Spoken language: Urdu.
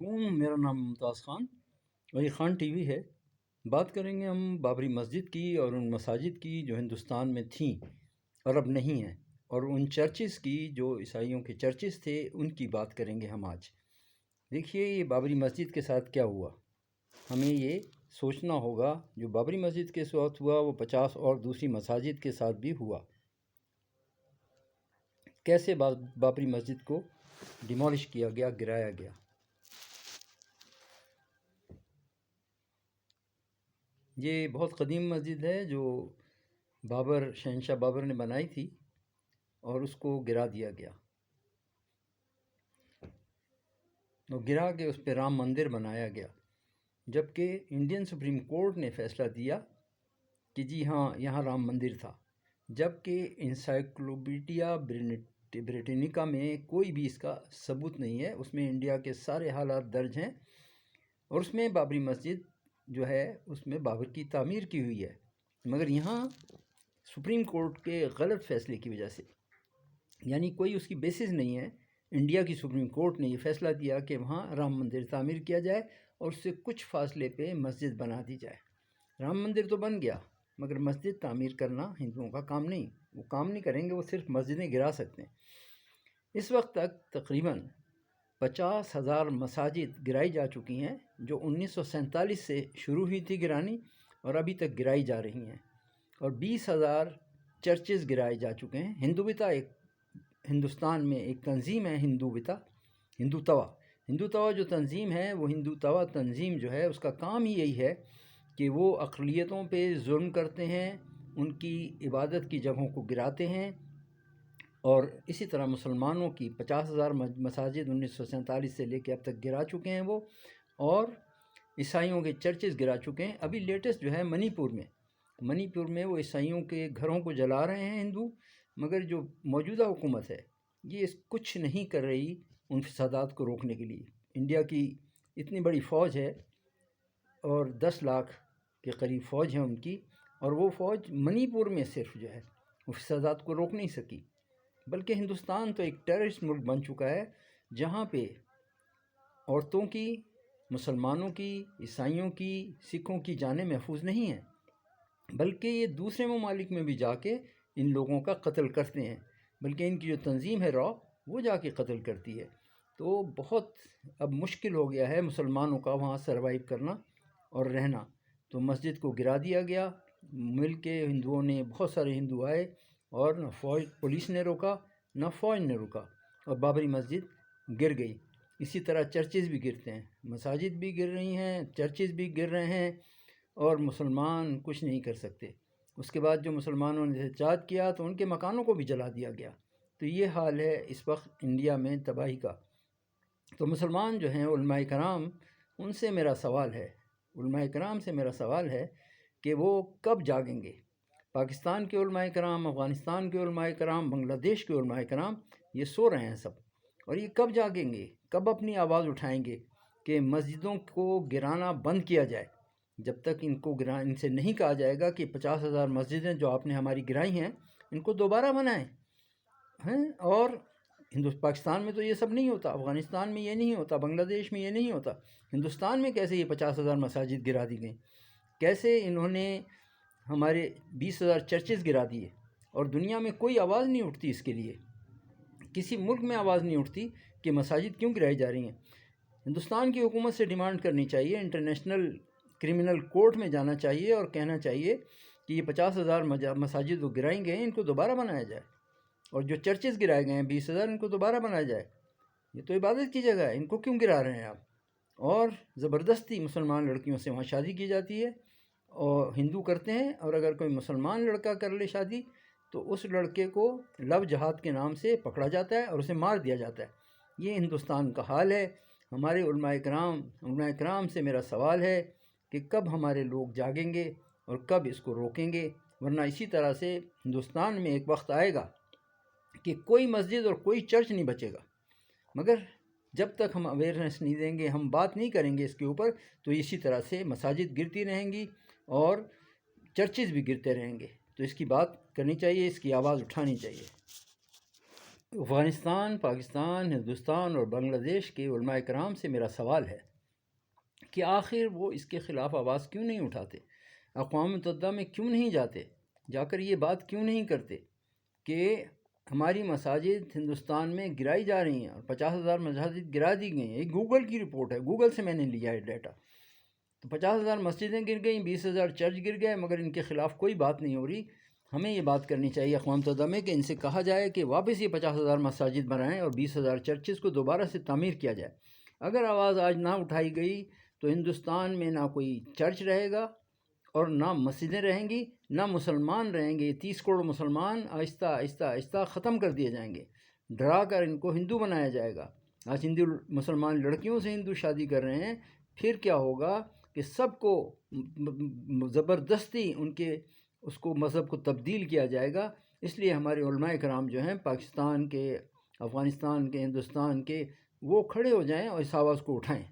علیکم، میرا نام ممتاز خان اور یہ خان ٹی وی ہے۔ بات کریں گے ہم بابری مسجد کی اور ان مساجد کی جو ہندوستان میں تھیں اور اب نہیں ہیں، اور ان چرچز کی جو عیسائیوں کے چرچز تھے ان کی بات کریں گے ہم آج۔ دیکھیے یہ بابری مسجد کے ساتھ کیا ہوا، ہمیں یہ سوچنا ہوگا جو بابری مسجد کے ساتھ ہوا وہ 50 اور دوسری مساجد کے ساتھ بھی ہوا۔ کیسے بابری مسجد کو ڈیمولش کیا گیا، گرایا گیا۔ یہ بہت قدیم مسجد ہے جو شہنشاہ بابر نے بنائی تھی اور اس کو گرا دیا گیا، اور گرا کے اس پہ رام مندر بنایا گیا، جبکہ انڈین سپریم کورٹ نے فیصلہ دیا کہ جی ہاں یہاں رام مندر تھا، جبکہ انسائکلوپیڈیا بریٹینیکا میں کوئی بھی اس کا ثبوت نہیں ہے۔ اس میں انڈیا کے سارے حالات درج ہیں، اور اس میں بابری مسجد جو ہے اس میں بابر کی تعمیر کی ہوئی ہے، مگر یہاں سپریم کورٹ کے غلط فیصلے کی وجہ سے، یعنی کوئی اس کی بیسس نہیں ہے، انڈیا کی سپریم کورٹ نے یہ فیصلہ دیا کہ وہاں رام مندر تعمیر کیا جائے اور اس سے کچھ فاصلے پہ مسجد بنا دی جائے۔ رام مندر تو بن گیا مگر مسجد تعمیر کرنا ہندوؤں کا کام نہیں، وہ کام نہیں کریں گے، وہ صرف مسجدیں گرا سکتے ہیں۔ اس وقت تک تقریباً 50,000 مساجد گرائی جا چکی ہیں، جو 1947 سے شروع ہوئی تھی گرانی اور ابھی تک گرائی جا رہی ہیں، اور 20,000 چرچز گرائے جا چکے ہیں۔ ہندوستان میں ایک تنظیم ہے ہندو توا جو تنظیم ہے، وہ ہندو توا تنظیم جو ہے اس کا کام ہی یہی ہے کہ وہ اقلیتوں پہ ظلم کرتے ہیں، ان کی عبادت کی جگہوں کو گراتے ہیں، اور اسی طرح مسلمانوں کی 50,000 مساجد 1947 سے لے کے اب تک گرا چکے ہیں وہ، اور عیسائیوں کے چرچز گرا چکے ہیں۔ ابھی لیٹسٹ جو ہے منی پور میں وہ عیسائیوں کے گھروں کو جلا رہے ہیں ہندو، مگر جو موجودہ حکومت ہے یہ کچھ نہیں کر رہی ان فسادات کو روکنے کے لیے۔ انڈیا کی اتنی بڑی فوج ہے اور 10 لاکھ کے قریب فوج ہے ان کی، اور وہ فوج منی پور میں صرف جو ہے وہ فسادات کو روک نہیں سکی، بلکہ ہندوستان تو ایک ٹیررسٹ ملک بن چکا ہے جہاں پہ عورتوں کی، مسلمانوں کی، عیسائیوں کی، سکھوں کی جانیں محفوظ نہیں ہیں، بلکہ یہ دوسرے ممالک میں بھی جا کے ان لوگوں کا قتل کرتے ہیں، بلکہ ان کی جو تنظیم ہے وہ جا کے قتل کرتی ہے۔ تو بہت اب مشکل ہو گیا ہے مسلمانوں کا وہاں سروائیو کرنا اور رہنا، تو مسجد کو گرا دیا گیا۔ مل کے ہندوؤں نے، بہت سارے ہندو آئے، اور نہ پولیس نے روکا نہ فوج نے روکا، اور بابری مسجد گر گئی۔ اسی طرح چرچز بھی گرتے ہیں، مساجد بھی گر رہی ہیں، چرچز بھی گر رہے ہیں، اور مسلمان کچھ نہیں کر سکتے۔ اس کے بعد جو مسلمانوں نے احتجاج کیا تو ان کے مکانوں کو بھی جلا دیا گیا۔ تو یہ حال ہے اس وقت انڈیا میں تباہی کا۔ تو مسلمان جو ہیں علماء کرام، ان سے میرا سوال ہے، علماء کرام سے میرا سوال ہے کہ وہ کب جاگیں گے؟ پاکستان کے علماء کرام، افغانستان کے علماء کرام، بنگلہ دیش کے علماء کرام، یہ سو رہے ہیں سب، اور یہ کب جاگیں گے؟ کب اپنی آواز اٹھائیں گے کہ مسجدوں کو گرانا بند کیا جائے؟ جب تک ان سے نہیں کہا جائے گا کہ 50,000 مسجدیں جو آپ نے ہماری گرائی ہیں ان کو دوبارہ بنائیں ہیں، اور پاکستان میں تو یہ سب نہیں ہوتا، افغانستان میں یہ نہیں ہوتا، بنگلہ دیش میں یہ نہیں ہوتا، ہندوستان میں کیسے یہ 50,000 مساجد گرا دی گئیں؟ کیسے انہوں نے ہمارے 20,000 چرچز گرا دیے، اور دنیا میں کوئی آواز نہیں اٹھتی اس کے لیے؟ کسی ملک میں آواز نہیں اٹھتی کہ مساجد کیوں گرائی جا رہی ہیں؟ ہندوستان کی حکومت سے ڈیمانڈ کرنی چاہیے، انٹرنیشنل کرمنل کورٹ میں جانا چاہیے اور کہنا چاہیے کہ یہ 50,000 مساجد جو گرائیں گئے ہیں ان کو دوبارہ بنایا جائے، اور جو چرچز گرائے گئے ہیں 20,000 ان کو دوبارہ بنایا جائے۔ یہ تو عبادت کی جگہ ہے، ان کو کیوں گرا رہے ہیں آپ؟ اور زبردستی مسلمان لڑکیوں سے وہاں شادی کی جاتی ہے، اور ہندو کرتے ہیں، اور اگر کوئی مسلمان لڑکا کر لے شادی تو اس لڑکے کو لو جہاد کے نام سے پکڑا جاتا ہے اور اسے مار دیا جاتا ہے۔ یہ ہندوستان کا حال ہے۔ ہمارے علماء کرام سے میرا سوال ہے کہ کب ہمارے لوگ جاگیں گے اور کب اس کو روکیں گے؟ ورنہ اسی طرح سے ہندوستان میں ایک وقت آئے گا کہ کوئی مسجد اور کوئی چرچ نہیں بچے گا، مگر جب تک ہم اویئرنیس نہیں دیں گے، ہم بات نہیں کریں گے اس کے اوپر، تو اسی طرح سے مساجد گرتی رہیں گی اور چرچز بھی گرتے رہیں گے۔ تو اس کی بات کرنی چاہیے، اس کی آواز اٹھانی چاہیے۔ افغانستان، پاکستان، ہندوستان اور بنگلہ دیش کے علماء کرام سے میرا سوال ہے کہ آخر وہ اس کے خلاف آواز کیوں نہیں اٹھاتے؟ اقوام متحدہ میں کیوں نہیں جاتے؟ جا کر یہ بات کیوں نہیں کرتے کہ ہماری مساجد ہندوستان میں گرائی جا رہی ہیں اور 50,000 مساجد گرا دی گئی ہیں؟ یہ گوگل کی رپورٹ ہے، گوگل سے میں نے لیا ہے ڈیٹا۔ تو 50,000 مسجدیں گر گئیں، 20,000 چرچ گر گئے، مگر ان کے خلاف کوئی بات نہیں ہو رہی۔ ہمیں یہ بات کرنی چاہیے اقوام متحدہ میں کہ ان سے کہا جائے کہ واپس یہ 50,000 مساجد بنائیں اور 20,000 چرچز کو دوبارہ سے تعمیر کیا جائے۔ اگر آواز آج نہ اٹھائی گئی تو ہندوستان میں نہ کوئی چرچ رہے گا اور نہ مسجدیں رہیں گی، نہ مسلمان رہیں گے۔ 30 کروڑ مسلمان آہستہ آہستہ آہستہ ختم کر دیے جائیں گے، ڈرا کر ان کو ہندو بنایا جائے گا۔ آج ہندو مسلمان لڑکیوں سے ہندو شادی کر رہے ہیں، پھر کیا ہوگا کہ سب کو زبردستی ان کے اس کو مذہب کو تبدیل کیا جائے گا۔ اس لیے ہمارے علماء کرام جو ہیں پاکستان کے، افغانستان کے، ہندوستان کے، وہ کھڑے ہو جائیں اور اس آواز کو اٹھائیں۔